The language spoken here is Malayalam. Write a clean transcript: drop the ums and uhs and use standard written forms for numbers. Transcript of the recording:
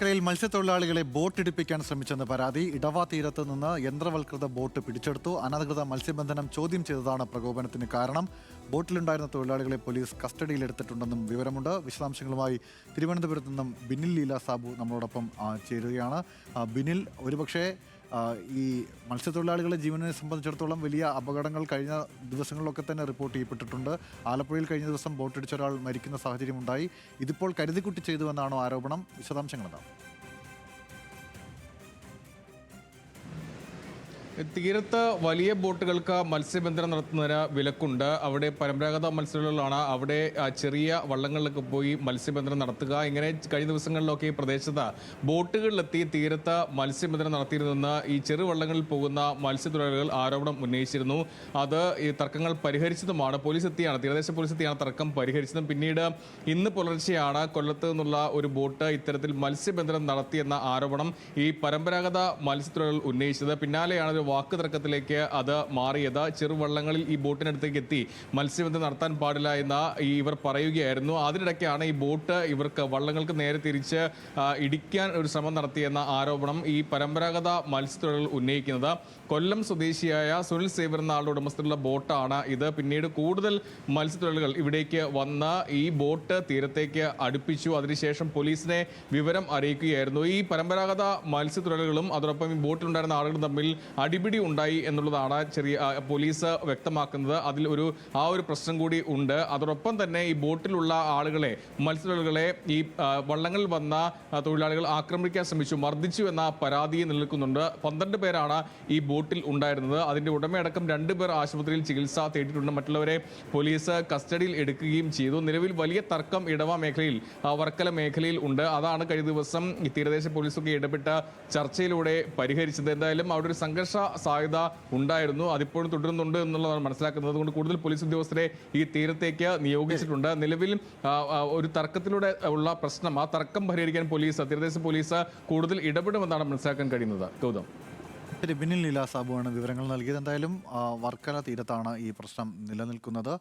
വർക്കലയിൽ മത്സ്യത്തൊഴിലാളികളെ ബോട്ടിടിപ്പിക്കാൻ ശ്രമിച്ചെന്ന് പരാതി. ഇടവ തീരത്ത് നിന്ന് യന്ത്രവൽകൃത ബോട്ട് പിടിച്ചെടുത്തു. അനധികൃത മത്സ്യബന്ധനം ചോദ്യം ചെയ്തതാണ് പ്രകോപനത്തിന് കാരണം. ബോട്ടിലുണ്ടായിരുന്ന തൊഴിലാളികളെ പോലീസ് കസ്റ്റഡിയിലെടുത്തിട്ടുണ്ടെന്നും വിവരമുണ്ട്. വിശദാംശങ്ങളുമായി തിരുവനന്തപുരത്ത് നിന്നും ബിനിൽ ലീല സാബു നമ്മളോടൊപ്പം ചേരുകയാണ്. ബിനിൽ, ഒരുപക്ഷെ ഈ മത്സ്യത്തൊഴിലാളികളെ ജീവനെ സംബന്ധിച്ചിടത്തോളം വലിയ അപകടങ്ങൾ കഴിഞ്ഞ ദിവസങ്ങളിലൊക്കെ തന്നെ റിപ്പോർട്ട് ചെയ്യപ്പെട്ടിട്ടുണ്ട്. ആലപ്പുഴയിൽ കഴിഞ്ഞ ദിവസം ബോട്ടിടിച്ച ഒരാൾ മരിക്കുന്ന സാഹചര്യമുണ്ടായി. ഇതിപ്പോൾ കരുതിക്കുട്ടി ചെയ്തുവെന്നാണോ ആരോപണം? വിശദാംശങ്ങൾ എന്താണ്? തീരത്ത് വലിയ ബോട്ടുകൾക്ക് മത്സ്യബന്ധനം നടത്തുന്നതിന് വിലക്കുണ്ട്. അവിടെ പരമ്പരാഗത മത്സ്യത്തൊഴിലാളികളാണ് അവിടെ ചെറിയ വള്ളങ്ങളിലൊക്കെ പോയി മത്സ്യബന്ധനം നടത്തുക. ഇങ്ങനെ കഴിഞ്ഞ ദിവസങ്ങളിലൊക്കെ ഈ പ്രദേശത്ത് ബോട്ടുകളിലെത്തി തീരത്ത് മത്സ്യബന്ധനം നടത്തിയിരുന്നെന്ന് ഈ ചെറുവള്ളങ്ങളിൽ പോകുന്ന മത്സ്യത്തൊഴിലാളികൾ ആരോപണം ഉന്നയിച്ചിരുന്നു. അത് ഈ തർക്കങ്ങൾ പരിഹരിച്ചതുമാണ്. തീരദേശ പോലീസ് എത്തിയാണ് തർക്കം പരിഹരിച്ചതും. പിന്നീട് ഇന്ന് പുലർച്ചെയാണ് കൊല്ലത്ത് നിന്നുള്ള ഒരു ബോട്ട് ഇത്തരത്തിൽ മത്സ്യബന്ധനം നടത്തിയെന്ന ആരോപണം ഈ പരമ്പരാഗത മത്സ്യത്തൊഴിലാളികൾ ഉന്നയിച്ചത്. പിന്നാലെയാണ് ഒരു വാക്ക് തർക്കത്തിലേക്ക് അത് മാറിയത്. ചെറുവള്ളങ്ങളിൽ ഈ ബോട്ടിനടുത്തേക്ക് എത്തി മത്സ്യബന്ധനം നടത്താൻ പാടില്ല എന്ന് ഇവർ പറയുകയായിരുന്നു. അതിനിടയ്ക്കാണ് ഈ ബോട്ട് ഇവർക്ക് വള്ളങ്ങൾക്ക് നേരെ തിരിച്ച് ഇടിക്കാൻ ഒരു ശ്രമം നടത്തിയെന്ന ആരോപണം ഈ പരമ്പരാഗത മത്സ്യത്തൊഴിലാളികൾ ഉന്നയിക്കുന്നത്. കൊല്ലം സ്വദേശിയായ സുനിൽ സേവർ എന്ന ആളുടെ ഉടമസ്ഥയുള്ള ബോട്ടാണ് ഇത്. പിന്നീട് കൂടുതൽ മത്സ്യത്തൊഴിലാളികൾ ഇവിടേക്ക് വന്ന് ഈ ബോട്ട് തീരത്തേക്ക് അടുപ്പിച്ചു. അതിനുശേഷം പോലീസിനെ വിവരം അറിയിക്കുകയായിരുന്നു. ഈ പരമ്പരാഗത മത്സ്യത്തൊഴിലാളികളും അതോടൊപ്പം ഈ ബോട്ടിലുണ്ടായിരുന്ന ആളുകളും തമ്മിൽ അടിപിടി ഉണ്ടായി എന്നുള്ളതാണ് പോലീസ് വ്യക്തമാക്കുന്നത്. അതിൽ ആ ഒരു പ്രശ്നം കൂടി ഉണ്ട്. അതോടൊപ്പം തന്നെ ഈ ബോട്ടിലുള്ള മത്സ്യത്തൊഴിലാളികളെ ഈ വള്ളങ്ങളിൽ വന്ന തൊഴിലാളികൾ ആക്രമിക്കാൻ ശ്രമിച്ചു, മർദ്ദിച്ചു എന്ന പരാതി നിലനിൽക്കുന്നുണ്ട്. 12 പേരാണ് ഈ ബോട്ടിൽ ഉണ്ടായിരുന്നത്. അതിന്റെ ഉടമയടക്കം 2 പേർ ആശുപത്രിയിൽ ചികിത്സ തേടിയിട്ടുണ്ട്. മറ്റുള്ളവരെ പോലീസ് കസ്റ്റഡിയിൽ എടുക്കുകയും ചെയ്തു. നിലവിൽ വലിയ തർക്കം ഇടവ മേഖലയിൽ, വർക്കല മേഖലയിൽ ഉണ്ട്. അതാണ് കഴിഞ്ഞ ദിവസം ഈ തീരദേശ പോലീസൊക്കെ ഇടപെട്ട ചർച്ചയിലൂടെ പരിഹരിച്ചത്. എന്തായാലും അവിടെ ഒരു സംഘർഷ സാധ്യത ഉണ്ടായിരുന്നു. അതിപ്പോഴും തുടരുന്നുണ്ട് എന്നുള്ളതാണ് മനസ്സിലാക്കുന്നത്. അതുകൊണ്ട് കൂടുതൽ പോലീസ് ഉദ്യോഗസ്ഥരെ ഈ തീരത്തേക്ക് നിയോഗിച്ചിട്ടുണ്ട്. നിലവിൽ ഒരു തർക്കത്തിലൂടെ ഉള്ള പ്രശ്നം, ആ തർക്കം പരിഹരിക്കാൻ തീരദേശ പോലീസ് കൂടുതൽ ഇടപെടുമെന്നാണ് മനസ്സിലാക്കാൻ കഴിയുന്നത്. ഗൗതം. ബിനിൽ ലീല സാബുവാണ് വിവരങ്ങൾ നൽകിയത്. എന്തായാലും വർക്കല തീരത്താണ് ഈ പ്രശ്നം നിലനിൽക്കുന്നത്.